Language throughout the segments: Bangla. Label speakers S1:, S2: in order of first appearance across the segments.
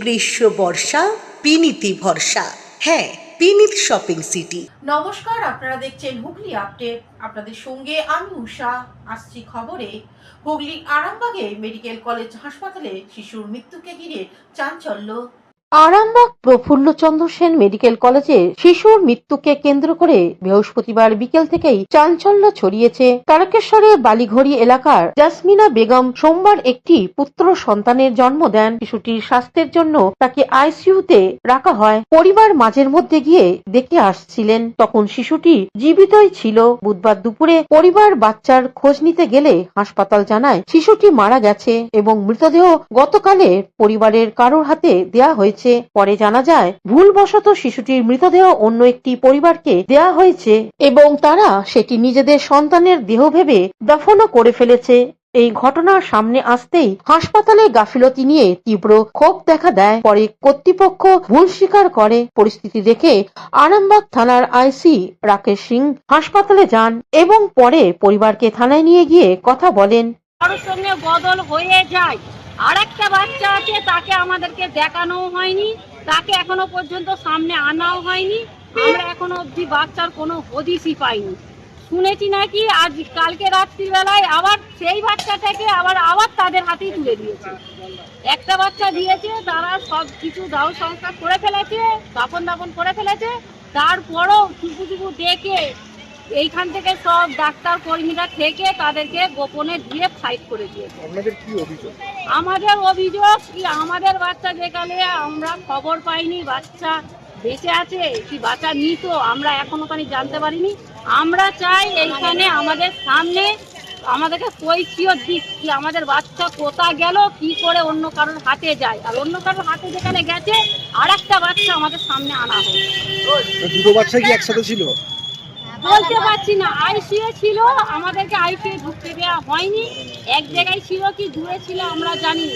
S1: গ্রীষ্ম বর্ষা পিনিতি ভরসা। হ্যাঁ, পিনিত শপিং সিটি।
S2: নমস্কার, আপনারা দেখছেন হুগলি আপডেট। আপনাদের সঙ্গে আমি উষা। আসছি খবরে। হুগলি আরামবাগে মেডিকেল কলেজ হাসপাতালে শিশুর মৃত্যুকে ঘিরে চাঞ্চল্য।
S3: আরামবাগ প্রফুল্লচন্দ্র সেন মেডিকেল কলেজে শিশুর মৃত্যুকে কেন্দ্র করে বৃহস্পতিবার বিকেল থেকেই চাঞ্চল্য ছড়িয়েছে। তারকেশ্বরের বালিঘড়ি এলাকার জাসমিনা বেগম সোমবার একটি পুত্র সন্তানের জন্ম দেন। শিশুটির স্বাস্থ্যের জন্য তাকে আইসিইউতে রাখা হয়। পরিবার মাঝের মধ্যে গিয়ে দেখে আসছিলেন, তখন শিশুটি জীবিতই ছিল। বুধবার দুপুরে পরিবার বাচ্চার খোঁজ নিতে গেলে হাসপাতাল জানায় শিশুটি মারা গেছে এবং মৃতদেহ গতকালে পরিবারের কারোর হাতে দেয়া হয়েছে। পরে জানা যায় ভুলবশত শিশুটির মৃতদেহ অন্য একটি পরিবারকে দেয়া হয়েছে এবং তারা সেটি নিজেদের সন্তানের দেহ ভেবে দাফনও করে ফেলেছে। এই ঘটনার সামনে আসতেই হাসপাতালে গাফিলতি নিয়ে তীব্র ক্ষোভ দেখা দেয়। পরে কর্তৃপক্ষ ভুল স্বীকার করে। পরিস্থিতি দেখে আরামবাগ থানার আইসি রাকেশ সিং হাসপাতালে যান এবং পরে পরিবারকে থানায় নিয়ে গিয়ে কথা বলেন।
S4: কারোর সঙ্গে বদল হয়ে যায়। আরেকটা বাচ্চা আছে, তাকে আমাদেরকে দেখানো হয়নি, তাকে এখনো পর্যন্ত সামনে আনাও হয়নি। আমরা এখনো অবধি বাচ্চার কোনো হদিশই পাইনি। শুনেছি নাকি আজ কালকে রাত্রিবেলায় আবার সেই বাচ্চাটাকে আবার তাদের হাতেই তুলে দিয়েছে। একটা বাচ্চা দিয়েছে, তারা সব কিছু দাহ সংস্কার করে ফেলেছে, দাপন করে ফেলেছে। তারপরও টুকু দেখে এইখান থেকে সব ডাক্তার কর্মীরা থেকে তাদেরকে গোপনে দিয়ে ফাইট করে দিয়েছে।
S5: আপনাদের কি অভিযোগ?
S4: আমাদের অভিযোগ কি, আমাদের বাচ্চা যেখানে আমরা খবর পাইনি বাচ্চা বেঁচে আছে কি বাচ্চা মৃত, আমরা এখনো খানি জানতে পারিনি। আমরা চাই এইখানে আমাদের সামনে আমাদেরকে কৈফিয়ত দিক কি আমাদের বাচ্চা কোথায় গেল, কি করে অন্য কারোর হাতে যায়, আর অন্য কারোর হাতে যেখানে গেছে আর একটা বাচ্চা আমাদের সামনে আনা হোক।
S5: দুটো বাচ্চা কি একসাথে ছিল?
S4: বলতে পারছি না, আইসিইউ ছিল, আমাদেরকে আইসিইউ ঢুকতে দেওয়া হয়নি। এক জায়গায় ছিল কি দূরে ছিল আমরা জানি।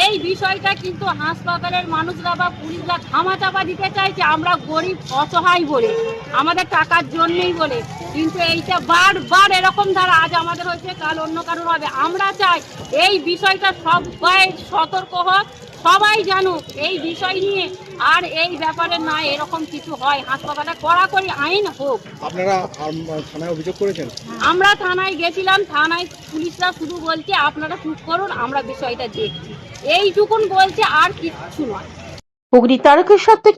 S4: এই বিষয়টা কিন্তু হাসপাতালের মানুষরা বা পুলিশরা ধামাচাপা দিতে চাইছে আমরা গরিব অসহায় বলে, আমাদের টাকার জন্যই বলে। কিন্তু এইটা বারবার এরকম ধারা, আজ আমাদের হয়েছে কাল অন্য কারোর হবে। আমরা চাই এই বিষয়টা সবাই সতর্ক হোক, সবাই জানুক এই বিষয় নিয়ে, আর এই ব্যাপারে না এরকম কিছু হয় হাসপাতালে কড়াকড়ি আইন হোক।
S5: আপনারা থানায় অভিযোগ করেছেন?
S4: আমরা থানায় গেছিলাম, থানায় পুলিশরা শুধু বলছে আপনারা চুপ করুন, আমরা বিষয়টা দেখছি, এইটুকুন বলছে, আর কিচ্ছু নয়।
S3: হুগলি তারকেশ্বর থেকে